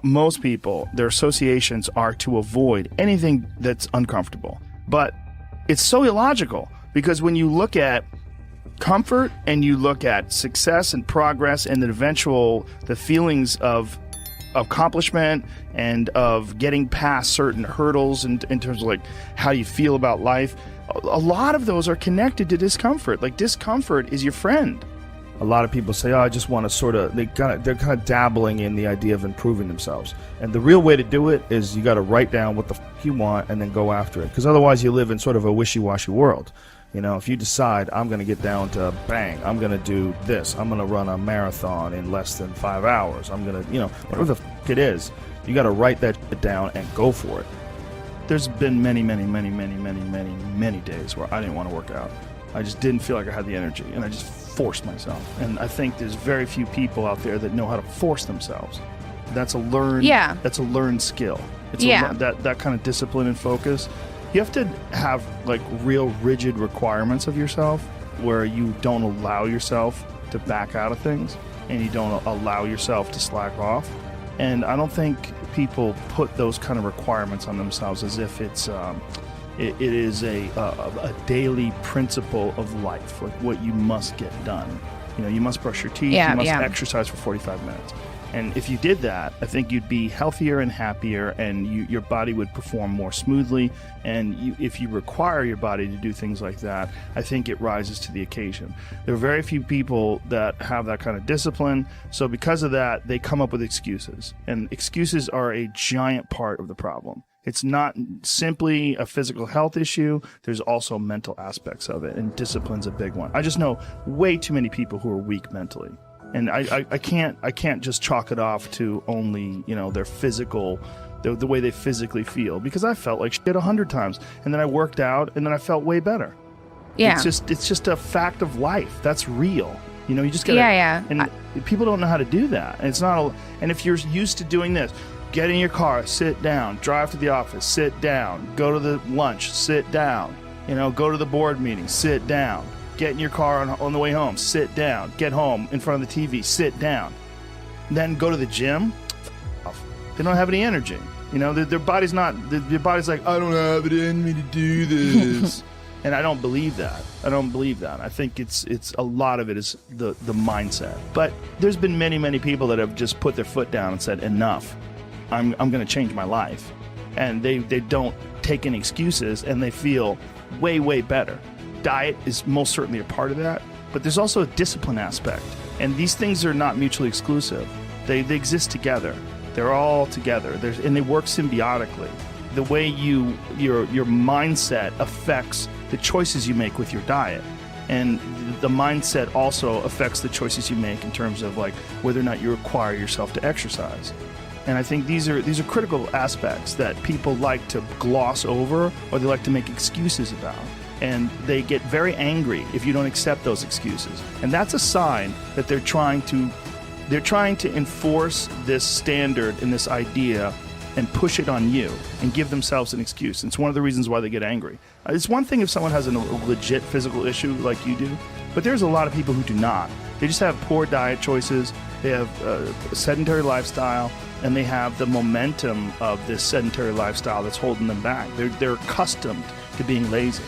most people, their associations are to avoid anything that's uncomfortable. But it's so illogical, because when you look at comfort and you look at success and progress and the feelings of accomplishment and of getting past certain hurdles in terms of like how you feel about life, a lot of those are connected to discomfort. Like, discomfort is your friend. A lot of people say, oh, I just want to they're kind of dabbling in the idea of improving themselves. And the real way to do it is you got to write down what the you want and then go after it. Because otherwise you live in sort of a wishy-washy world. You know, if you decide I'm going to get down to bang, I'm going to do this, I'm going to run a marathon in less than 5 hours, I'm going to, whatever the it is, you got to write that shit down and go for it. There's been many days where I didn't want to work out. I just didn't feel like I had the energy, and I just forced myself. And I think there's very few people out there that know how to force themselves. That's a learned skill. It's that kind of discipline and focus. You have to have like real rigid requirements of yourself, where you don't allow yourself to back out of things and you don't allow yourself to slack off. And I don't think people put those kind of requirements on themselves as if it is a daily principle of life, like what you must get done. You must brush your teeth, you must exercise for 45 minutes. And if you did that, I think you'd be healthier and happier, and your body would perform more smoothly. And if you require your body to do things like that, I think it rises to the occasion. There are very few people that have that kind of discipline. So because of that, they come up with excuses. And excuses are a giant part of the problem. It's not simply a physical health issue. There's also mental aspects of it, and discipline's a big one. I just know way too many people who are weak mentally. And I can't just chalk it off to only, their physical, the way they physically feel, because I felt like shit 100 times, and then I worked out, and then I felt way better. Yeah, it's just a fact of life. That's real. You just gotta. And people don't know how to do that. And it's not. And if you're used to doing this, get in your car, sit down, drive to the office, sit down, go to the lunch, sit down, go to the board meeting, sit down. Get in your car on the way home, sit down. Get home in front of the TV, sit down. Then go to the gym. They don't have any energy. Their body's like, I don't have it in me to do this. And I don't believe that. I think it's a lot of it is the mindset. But there's been many people that have just put their foot down and said, enough. I'm going to change my life. And they don't take any excuses, and they feel way better. Diet is most certainly a part of that, but there's also a discipline aspect, and these things are not mutually exclusive. They exist together. They're all together. And they work symbiotically. The way your mindset affects the choices you make with your diet, and the mindset also affects the choices you make in terms of like whether or not you require yourself to exercise. And I think these are critical aspects that people like to gloss over, or they like to make excuses about. And they get very angry if you don't accept those excuses. And that's a sign that they're trying to enforce this standard and this idea and push it on you and give themselves an excuse. It's one of the reasons why they get angry. It's one thing if someone has a legit physical issue like you do, but there's a lot of people who do not. They just have poor diet choices, they have a sedentary lifestyle, and they have the momentum of this sedentary lifestyle that's holding them back. They're accustomed to being lazy.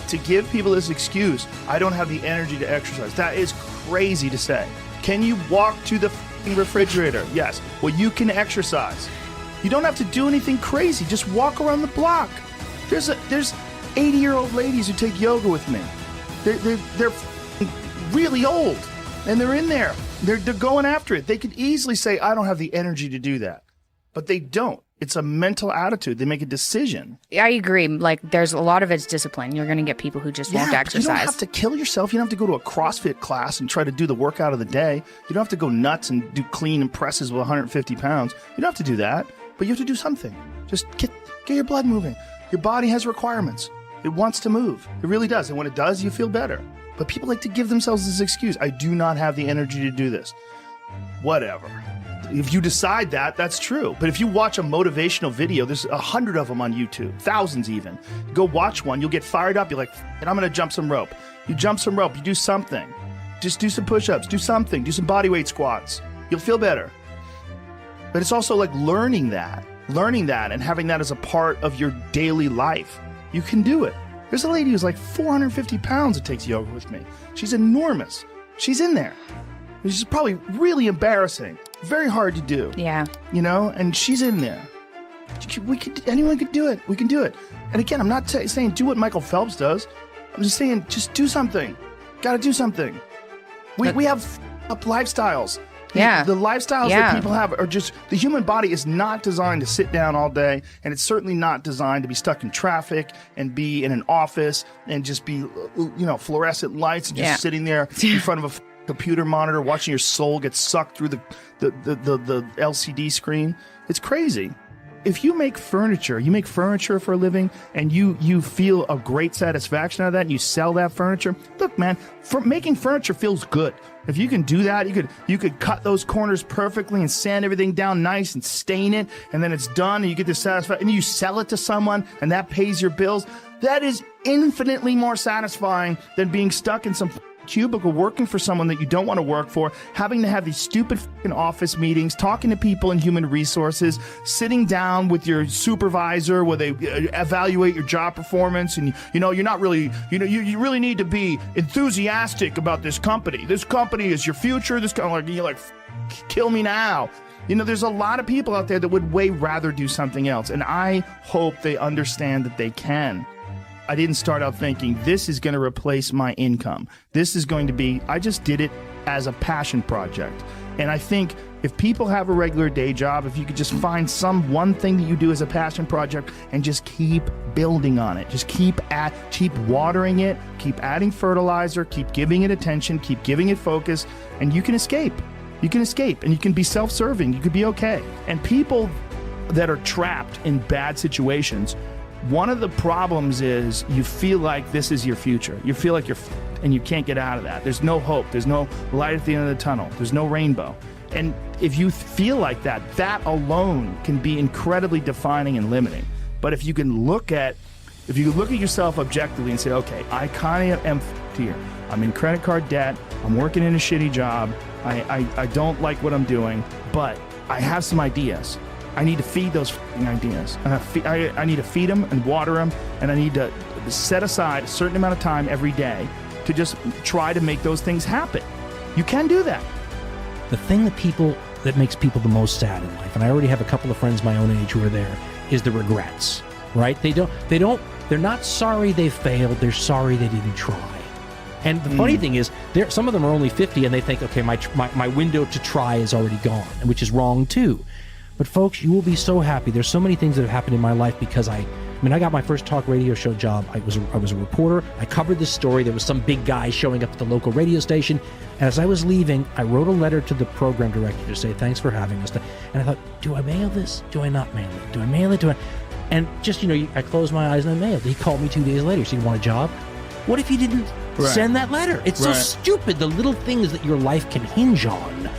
To give people this excuse, I don't have the energy to exercise, that is crazy to say. Can you walk to the refrigerator? Yes. Well, you can exercise. You don't have to do anything crazy. Just walk around the block. There's 80-year-old ladies who take yoga with me. They're really old, and they're in there. They're going after it. They could easily say, I don't have the energy to do that. But they don't. It's a mental attitude. They make a decision. I agree. Like, there's a lot of it's discipline. You're going to get people who just won't exercise. You don't have to kill yourself. You don't have to go to a CrossFit class and try to do the workout of the day. You don't have to go nuts and do clean and presses with 150 pounds. You don't have to do that, but you have to do something. Just get your blood moving. Your body has requirements. It wants to move. It really does. And when it does, you feel better. But people like to give themselves this excuse. I do not have the energy to do this. Whatever. If you decide that, that's true. But if you watch a motivational video, there's 100 of them on YouTube, thousands even. Go watch one, you'll get fired up. You're like, and I'm going to jump some rope. You jump some rope, you do something. Just do some push-ups, do something, do some body weight squats. You'll feel better. But it's also like learning that and having that as a part of your daily life. You can do it. There's a lady who's like 450 pounds that takes yoga with me. She's enormous. She's in there. Which is probably really embarrassing. Very hard to do. Yeah. You know, and she's in there. Anyone could do it. We can do it. And again, I'm not saying do what Michael Phelps does. I'm just saying just do something. Got to do something. We have up lifestyles. Yeah. The lifestyles that people have are just, the human body is not designed to sit down all day, and it's certainly not designed to be stuck in traffic and be in an office and just be, fluorescent lights and just sitting there in front of a computer monitor watching your soul get sucked through the LCD screen. It's crazy. If you make furniture for a living, and you feel a great satisfaction out of that, and you sell that furniture, look, man, making furniture feels good. If you can do that, you could cut those corners perfectly and sand everything down nice and stain it, and then it's done, and you get this satisfaction, and you sell it to someone, and that pays your bills. That is infinitely more satisfying than being stuck in some cubicle working for someone that you don't want to work for, having to have these stupid fucking office meetings, talking to people in human resources, sitting down with your supervisor where they evaluate your job performance, and you're not really, you really need to be enthusiastic about this company. This company is your future. This kind of like kill me now. There's a lot of people out there that would way rather do something else, and I hope they understand that they can. I didn't start out thinking this is going to replace my income. This is going to be, I just did it as a passion project. And I think if people have a regular day job, if you could just find one thing that you do as a passion project and just keep building on it, just keep watering it, keep adding fertilizer, keep giving it attention, keep giving it focus, and you can escape. You can escape, and you can be self-serving. You could be okay. And people that are trapped in bad situations, one of the problems is you feel like this is your future. You feel like and you can't get out of that. There's no hope. There's no light at the end of the tunnel. There's no rainbow. And if you feel like that alone can be incredibly defining and limiting. But if you look at yourself objectively and say, okay, I kind of am here. I'm in credit card debt. I'm working in a shitty job. I don't like what I'm doing, but I have some ideas. I need to feed those ideas. I need to feed them and water them, and I need to set aside a certain amount of time every day to just try to make those things happen. You can do that. The thing that makes people the most sad in life, and I already have a couple of friends my own age who are there, is the regrets, right? They're not sorry they failed. They're sorry they didn't try. And the funny thing is, some of them are only 50, and they think, okay, my window to try is already gone, which is wrong too. But folks, you will be so happy. There's so many things that have happened in my life because I got my first talk radio show job. I was a reporter. I covered this story. There was some big guy showing up at the local radio station. And as I was leaving, I wrote a letter to the program director to say, thanks for having us. And I thought, do I mail this? Do I not mail it? Do I mail it? And just, I closed my eyes and I mailed it. He called me 2 days later. So you want a job? What if you didn't send that letter? It's so stupid. The little things that your life can hinge on.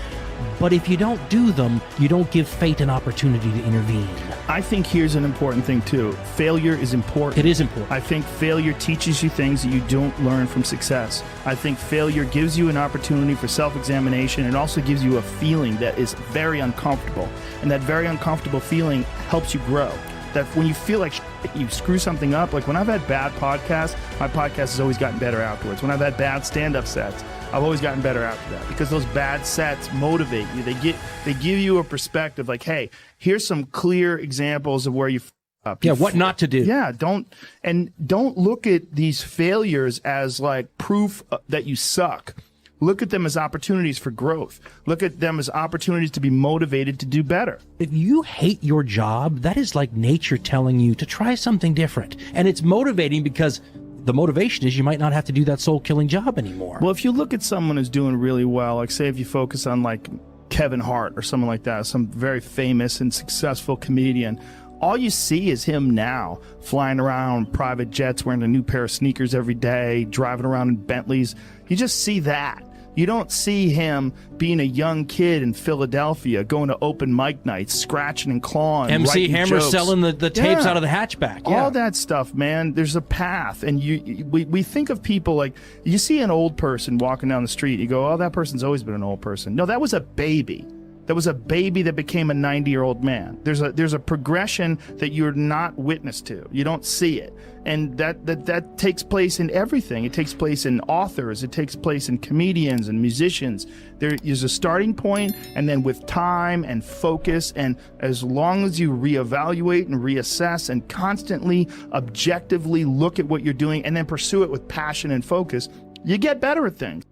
But if you don't do them, you don't give fate an opportunity to intervene. I think here's an important thing, too. Failure is important. It is important. I think failure teaches you things that you don't learn from success. I think failure gives you an opportunity for self-examination. It also gives you a feeling that is very uncomfortable. And that very uncomfortable feeling helps you grow. That when you feel like you screw something up, like when I've had bad podcasts, my podcast has always gotten better afterwards. When I've had bad stand-up sets, I've always gotten better after that because those bad sets motivate you. They give you a perspective like, hey, here's some clear examples of where you up. Yeah, what not to do. Yeah, don't look at these failures as like proof that you suck. Look at them as opportunities for growth. Look at them as opportunities to be motivated to do better. If you hate your job, that is like nature telling you to try something different. And it's motivating because the motivation is you might not have to do that soul-killing job anymore. Well, if you look at someone who's doing really well, like say if you focus on like Kevin Hart or someone like that, some very famous and successful comedian, all you see is him now flying around private jets, wearing a new pair of sneakers every day, driving around in Bentleys. You just see that. You don't see him being a young kid in Philadelphia, going to open mic nights, scratching and clawing, MC Hammer jokes. Selling the tapes out of the hatchback. Yeah. All that stuff, man. There's a path. And we think of people like, you see an old person walking down the street, you go, oh, that person's always been an old person. No, that was a baby. That was a baby that became a 90-year-old man. There's a progression that you're not witness to. You don't see it. And that takes place in everything. It takes place in authors. It takes place in comedians and musicians. There is a starting point, and then with time and focus, and as long as you reevaluate and reassess and constantly objectively look at what you're doing and then pursue it with passion and focus, you get better at things.